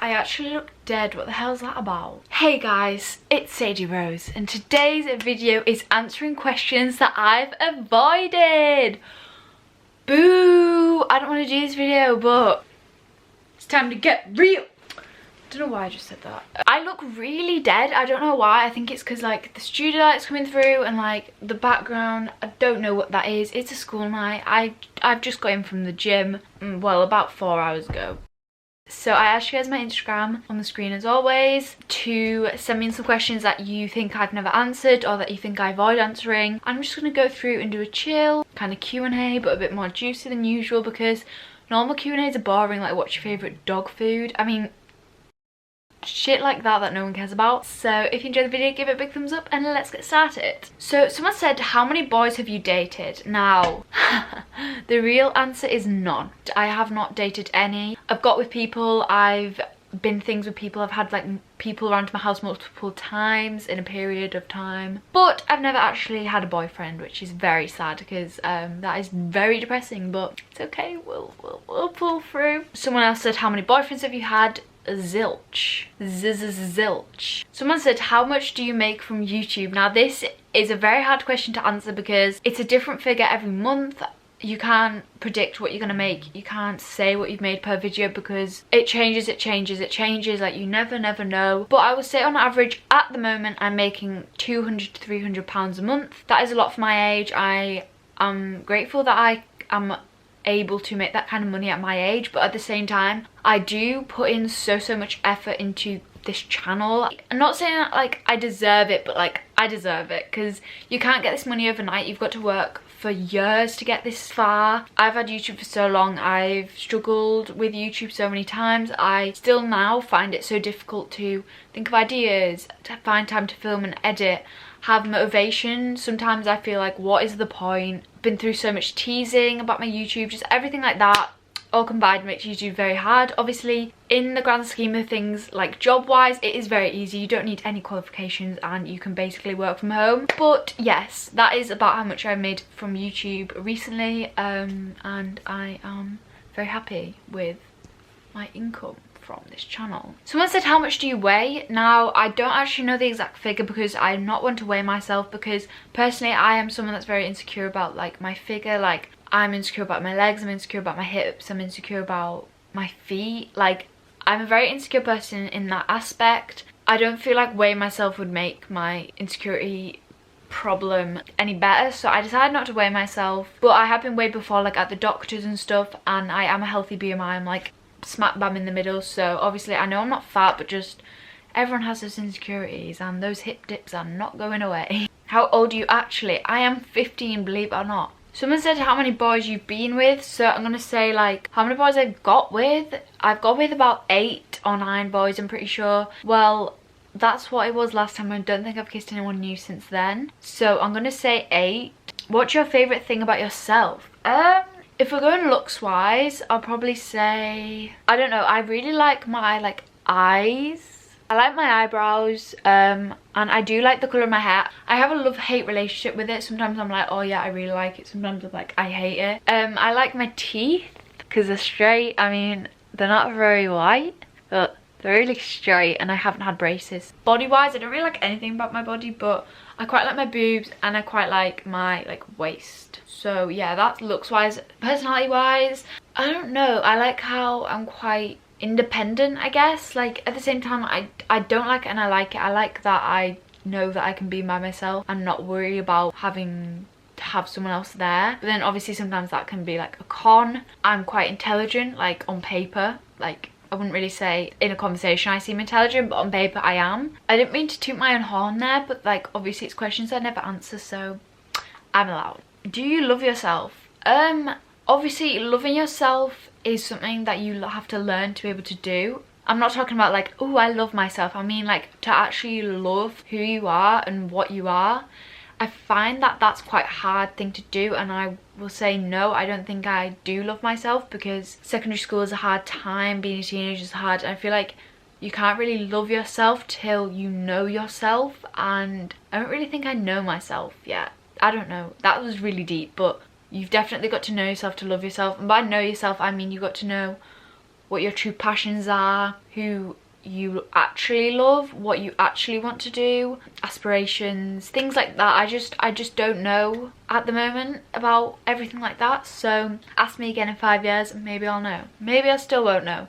I actually look dead. What the hell is that about? Hey guys, it's Sadie Rose and today's video is answering questions that I've avoided. Boo! I don't want to do this video, but it's time to get real. I don't know why I just said that. I look really dead. I don't know why. I think it's because like the studio light's coming through and like the background. I don't know what that is. It's a school night. I've just got in from the gym, well, about 4 hours ago. So I asked you guys my Instagram on the screen as always to send me in some questions that you think I've never answered or that you think I avoid answering. I'm just going to go through and do a chill kind of Q&A, but a bit more juicy than usual because normal Q&As are boring, like what's your favourite dog food? I mean, shit like that no one cares about. So if you enjoyed the video, give it a big thumbs up and let's get started. So someone said, how many boys have you dated? Now the real answer is none. I have not dated any. I've got with people, I've been things with people, I've had like people around to my house multiple times in a period of time, but I've never actually had a boyfriend, which is very sad because that is very depressing, but it's okay, we'll pull through. Someone else said, how many boyfriends have you had? Zilch. Zilch. Someone said, how much do you make from YouTube? Now this is a very hard question to answer because it's a different figure every month. You can't predict what you're gonna make. You can't say what you've made per video because it changes, like you never know. But I would say on average at the moment I'm making £200 to £300 a month. That is a lot for my age. I am grateful that I am able to make that kind of money at my age, but at the same time I do put in so much effort into this channel. I'm not saying that like I deserve it, but like I deserve it because you can't get this money overnight. You've got to work for years to get this far. I've had YouTube for so long. I've struggled with YouTube so many times. I still now find it so difficult to think of ideas, to find time to film and edit, have motivation. Sometimes I feel like, what is the point? Been through so much teasing about my YouTube, just everything like that all combined makes YouTube very hard. Obviously in the grand scheme of things, like job wise, it is very easy. You don't need any qualifications and you can basically work from home. But yes, that is about how much I've made from YouTube recently, and I am very happy with my income from this channel. Someone said, how much do you weigh? Now I don't actually know the exact figure because I'm not one to weigh myself, because personally I am someone that's very insecure about like my figure. Like I'm insecure about my legs, I'm insecure about my hips, I'm insecure about my feet. Like I'm a very insecure person in that aspect. I don't feel like weighing myself would make my insecurity problem any better, so I decided not to weigh myself. But I have been weighed before, like at the doctors and stuff, and I am a healthy BMI. I'm like smack bam in the middle, so obviously I know I'm not fat, but just everyone has those insecurities and those hip dips are not going away. How old are you actually? I am 15, believe it or not. Someone said how many boys you've been with, so I'm gonna say like how many boys I've got with. I've got with about 8 or 9 boys, I'm pretty sure. Well, that's what it was last time. I don't think I've kissed anyone new since then, so I'm gonna say 8. What's your favorite thing about yourself? If we're going looks wise, I'll probably say, I don't know, I really like my eyes. I like my eyebrows, and I do like the colour of my hair. I have a love-hate relationship with it. Sometimes I'm like, oh yeah, I really like it. Sometimes I'm like, I hate it. I like my teeth because they're straight. I mean, they're not very white, but they're really straight, and I haven't had braces. Body-wise, I don't really like anything about my body, but I quite like my boobs and I quite like my waist. So yeah, that's looks-wise. Personality-wise, I don't know. I like how I'm quite independent, I guess. Like at the same time, I don't like it and I like it. I like that I know that I can be by myself and not worry about having to have someone else there. But then obviously sometimes that can be like a con. I'm quite intelligent, like on paper. Like I wouldn't really say in a conversation I seem intelligent, but on paper I am. I didn't mean to toot my own horn there, but like obviously it's questions I never answer, so I'm allowed. Do you love yourself? Obviously loving yourself is something that you have to learn to be able to do. I'm not talking about like, oh, I love myself. I mean like to actually love who you are and what you are. I find that that's quite a hard thing to do, and I will say no, I don't think I do love myself, because secondary school is a hard time, being a teenager is hard, and I feel like you can't really love yourself till you know yourself, and I don't really think I know myself yet. I don't know, that was really deep, but you've definitely got to know yourself to love yourself. And by know yourself, I mean you got to know what your true passions are, who you actually love, what you actually want to do, aspirations, things like that. I just don't know at the moment about everything like that. So ask me again in 5 years and maybe I'll know. Maybe I still won't know.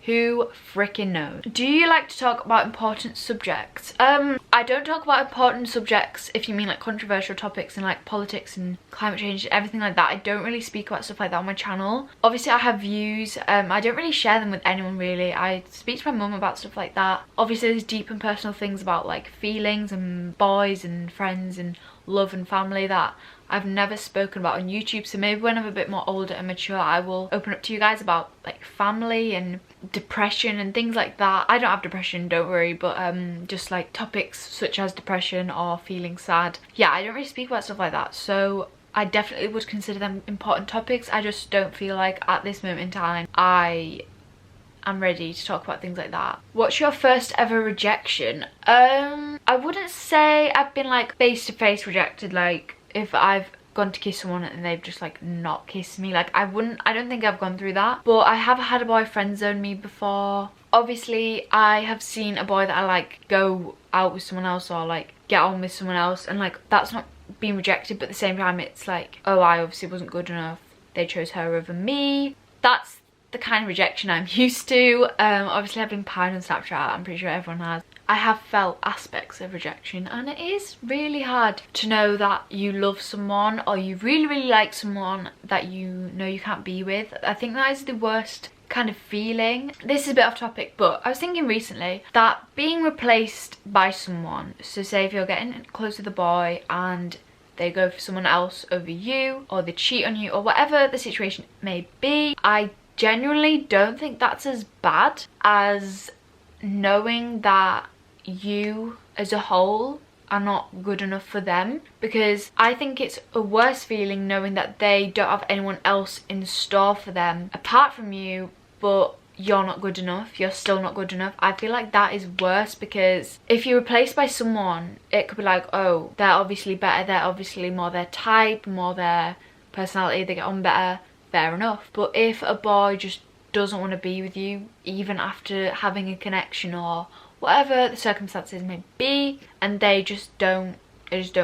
Who freaking knows? Do you like to talk about important subjects? I don't talk about important subjects if you mean like controversial topics and like politics and climate change and everything like that. I don't really speak about stuff like that on my channel. Obviously I have views, I don't really share them with anyone really. I speak to my mum about stuff like that. Obviously there's deep and personal things about like feelings and boys and friends and love and family that I've never spoken about on YouTube. So maybe when I'm a bit more older and mature, I will open up to you guys about like family and depression and things like that. I don't have depression, don't worry, but just like topics such as depression or feeling sad. Yeah, I don't really speak about stuff like that. So I definitely would consider them important topics. I just don't feel like at this moment in time I'm ready to talk about things like that. What's your first ever rejection? I wouldn't say I've been like face to face rejected, like if I've gone to kiss someone and they've just like not kissed me. Like I don't think I've gone through that, but I have had a boy friend zone me before. Obviously I have seen a boy that I like go out with someone else or like get on with someone else, and like that's not being rejected, but at the same time it's like, oh, I obviously wasn't good enough, they chose her over me. That's the kind of rejection I'm used to. Obviously I've been pied on Snapchat, I'm pretty sure everyone has. I have felt aspects of rejection, and it is really hard to know that you love someone or you really like someone that you know you can't be with. I think that is the worst kind of feeling. This is a bit off topic, but I was thinking recently that being replaced by someone, so say if you're getting close with a boy and they go for someone else over you, or they cheat on you, or whatever the situation may be, I genuinely don't think that's as bad as knowing that you as a whole are not good enough for them, because I think it's a worse feeling knowing that they don't have anyone else in store for them apart from you, but you're not good enough, you're still not good enough. I feel like that is worse, because if you're replaced by someone, it could be like, oh, they're obviously better, they're obviously more their type, more their personality, they get on better, fair enough. But if a boy just doesn't want to be with you even after having a connection or whatever the circumstances may be, and they just don't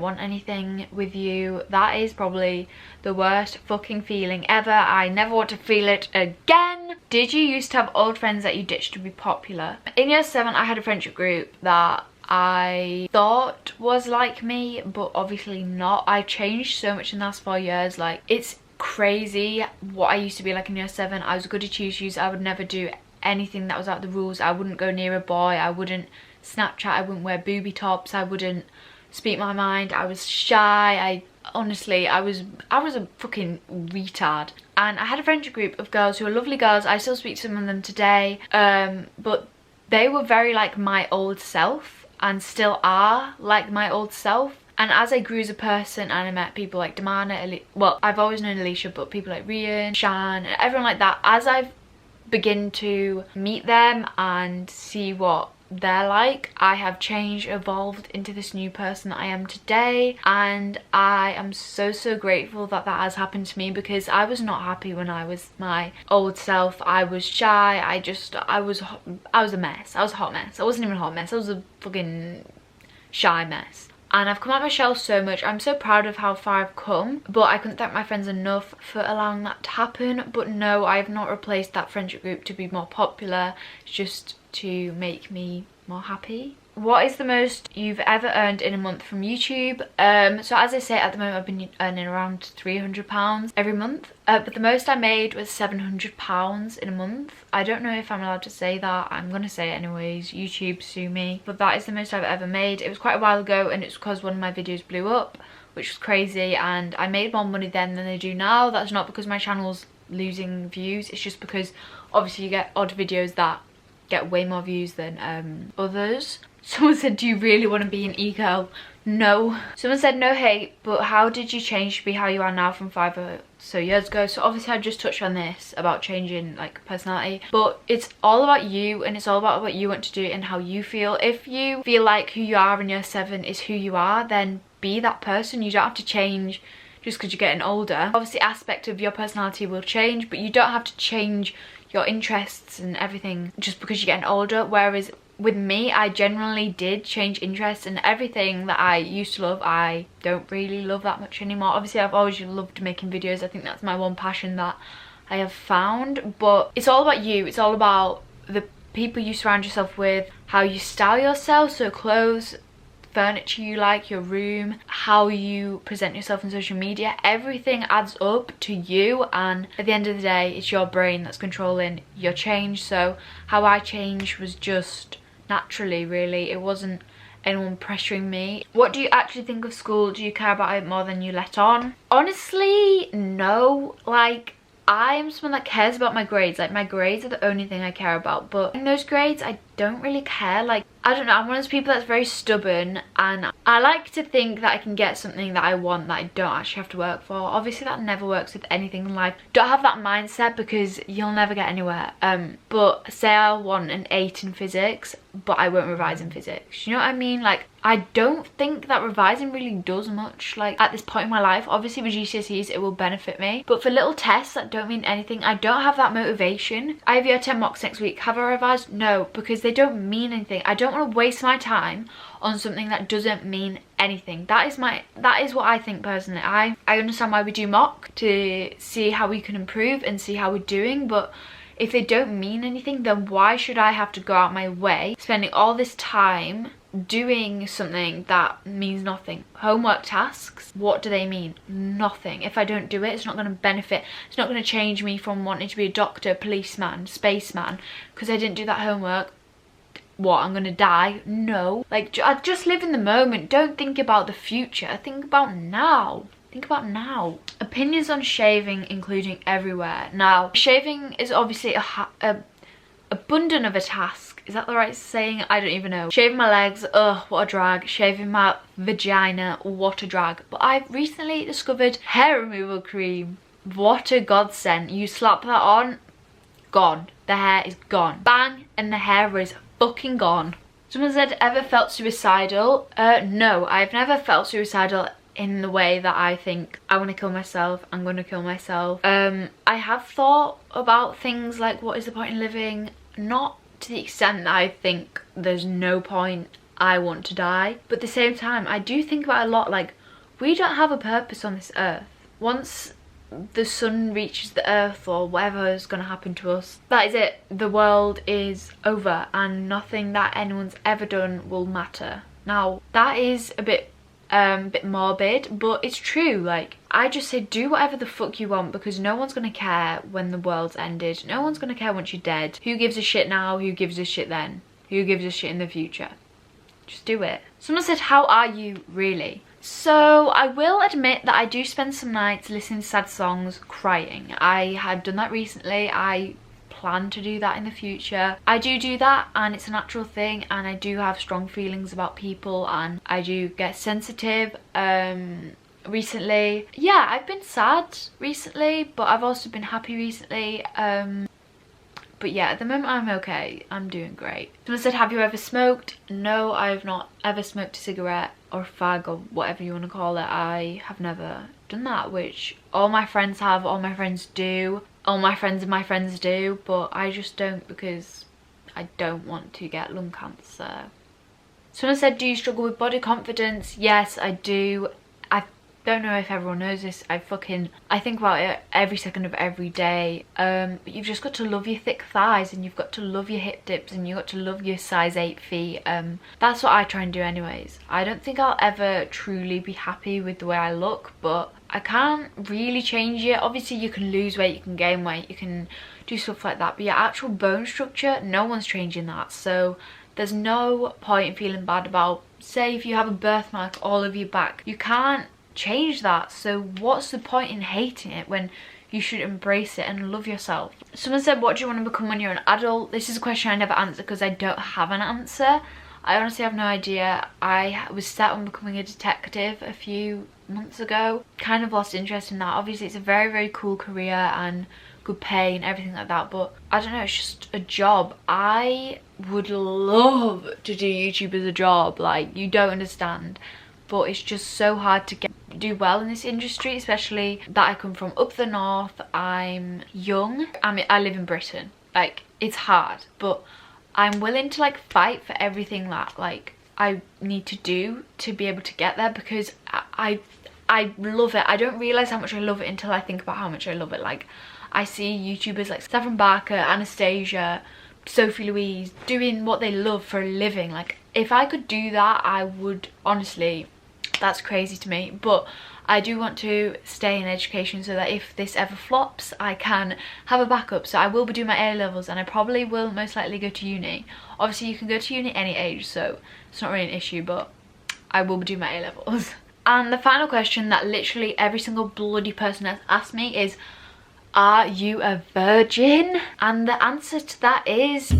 want anything with you, that is probably the worst fucking feeling ever. I never want to feel it again. Did you used to have old friends that you ditched to be popular? In year 7 I had a friendship group that I thought was like me, but obviously not. I've changed so much in the last 4 years. Like, it's crazy what I used to be like in year 7. I was a goody two shoes. I would never do anything that was out of the rules. I wouldn't go near a boy, I wouldn't Snapchat, I wouldn't wear booby tops, I wouldn't speak my mind, I was shy. Honestly, I was a fucking retard. And I had a friendship group of girls who were lovely girls. I still speak to some of them today, but they were very like my old self and still are like my old self. And as I grew as a person and I met people like Damana, well, I've always known Alicia, but people like Rian, Shan, and everyone like that, as I've begin to meet them and see what they're like, I have changed, evolved into this new person that I am today, and I am so grateful that that has happened to me, because I was not happy when I was my old self. I was shy, I was a mess. I was a hot mess. I wasn't even a hot mess, I was a fucking shy mess. And I've come out of my shell so much. I'm so proud of how far I've come, but I couldn't thank my friends enough for allowing that to happen. But no, I have not replaced that friendship group to be more popular. It's just to make me more happy. What is the most you've ever earned in a month from YouTube? So as I say, at the moment I've been earning around £300 every month, but the most I made was £700 in a month. I don't know if I'm allowed to say that. I'm gonna say it anyways. YouTube, sue me. But that is the most I've ever made. It was quite a while ago, and it's because one of my videos blew up, which was crazy, and I made more money then than I do now. That's not because my channel's losing views, it's just because obviously you get odd videos that get way more views than others. Someone said, do you really want to be an e-girl? No. Someone said, no hate, but how did you change to be how you are now from 5 or so years ago? So obviously I just touched on this about changing like personality, but it's all about you, and it's all about what you want to do and how you feel. If you feel like who you are in year 7 is who you are, then be that person. You don't have to change just because you're getting older. Obviously aspect of your personality will change, but you don't have to change your interests and everything just because you're getting older. Whereas with me, I generally did change interests, and everything that I used to love, I don't really love that much anymore. Obviously, I've always loved making videos. I think that's my one passion that I have found. But it's all about you. It's all about the people you surround yourself with, how you style yourself, so clothes, furniture you like, your room, how you present yourself on social media. Everything adds up to you, and at the end of the day, it's your brain that's controlling your change. So how I changed was just naturally, really. It wasn't anyone pressuring me. What do you actually think of school? Do you care about it more than you let on? Honestly, no. Like, I am someone that cares about my grades. Like, my grades are the only thing I care about, but in those grades I don't really care. Like, I don't know, I'm one of those people that's very stubborn, and I like to think that I can get something that I want that I don't actually have to work for. Obviously that never works with anything in life. Don't have that mindset, because you'll never get anywhere. But say I want an 8 in physics, but I won't revise in physics, you know what I mean? Like, I don't think that revising really does much, like, at this point in my life. Obviously with GCSEs it will benefit me, but for little tests that don't mean anything, I don't have that motivation. I have year 10 mocks next week. Have I revised? No, because they don't mean anything. I don't want to waste my time on something that doesn't mean anything. That is what I think personally. I understand why we do mock, to see how we can improve and see how we're doing, but if they don't mean anything, then why should I have to go out my way spending all this time doing something that means nothing? Homework tasks, what do they mean? Nothing. If I don't do it, it's not going to benefit. It's not going to change me from wanting to be a doctor, policeman, spaceman, because I didn't do that homework. What, I'm gonna die? No. Like, just live in the moment. Don't think about the future. Think about now. Think about now. Opinions on shaving, including everywhere. Now, shaving is obviously a abundant of a task. Is that the right saying? I don't even know. Shaving my legs, ugh, what a drag. Shaving my vagina, what a drag. But I've recently discovered hair removal cream. What a godsend. You slap that on, gone. The hair is gone. Bang, and the hair is fucking gone. Someone said, ever felt suicidal? No, I've never felt suicidal in the way that I think I want to kill myself, I'm going to kill myself. I have thought about things like, what is the point in living? Not to the extent that I think there's no point, I want to die. But at the same time, I do think about it a lot, like, we don't have a purpose on this earth. Once the sun reaches the earth, or whatever is going to happen to us, that is it. The world is over, and nothing that anyone's ever done will matter. Now, that is a bit morbid, but it's true. Like, I just say do whatever the fuck you want, because no one's gonna care when the world's ended. No one's gonna care once you're dead. Who gives a shit now? Who gives a shit then? Who gives a shit in the future? Just do it. Someone said, how are you really? So I will admit that I do spend some nights listening to sad songs, crying. I had done that recently. I plan to do that in the future. I do that, and it's a natural thing, and I do have strong feelings about people, and I do get sensitive. Recently, yeah, I've been sad recently, but I've also been happy recently. But yeah, at the moment I'm okay. I'm doing great. Someone said, have you ever smoked? No, I have not ever smoked a cigarette or a fag or whatever you want to call it. I have never done that, which all my friends have, all my friends do, all my friends of my friends do, but I just don't, because I don't want to get lung cancer. Someone said, do you struggle with body confidence? Yes, I do. I don't know if everyone knows this. I think about it every second of every day. But you've just got to love your thick thighs, and you've got to love your hip dips, and you've got to love your size 8 feet. That's what I try and do anyways. I don't think I'll ever truly be happy with the way I look, but I can't really change it. Obviously you can lose weight, you can gain weight, you can do stuff like that, but your actual bone structure, no one's changing that. So there's no point in feeling bad about, say if you have a birthmark all over your back, you can't change that. So what's the point in hating it when you should embrace it and love yourself? Someone said, what do you want to become when you're an adult? This is a question I never answer because I don't have an answer. I honestly have no idea. I was set on becoming a detective a few months ago. Kind of lost interest in that. Obviously it's a very, very cool career and good pay and everything like that, but I don't know, it's just a job. I would love to do YouTube as a job, like, you don't understand. But it's just so hard to do well in this industry, especially that I come from up the north. I'm young. I live in Britain. like it's hard, but I'm willing to like fight for everything that like I need to do to be able to get there, because I love it. I don't realize how much I love it until I think about how much I love it. Like I see YouTubers like Stephen Barker, Anastasia, Sophie Louise doing what they love for a living. Like if I could do that, I would. Honestly, that's crazy to me. But I do want to stay in education so that if this ever flops, I can have a backup. So I will be doing my A-levels, and I probably will most likely go to uni. Obviously you can go to uni any age, so it's not really an issue, but I will be doing my A-levels. And the final question that literally every single bloody person has asked me is, are you a virgin? And the answer to that is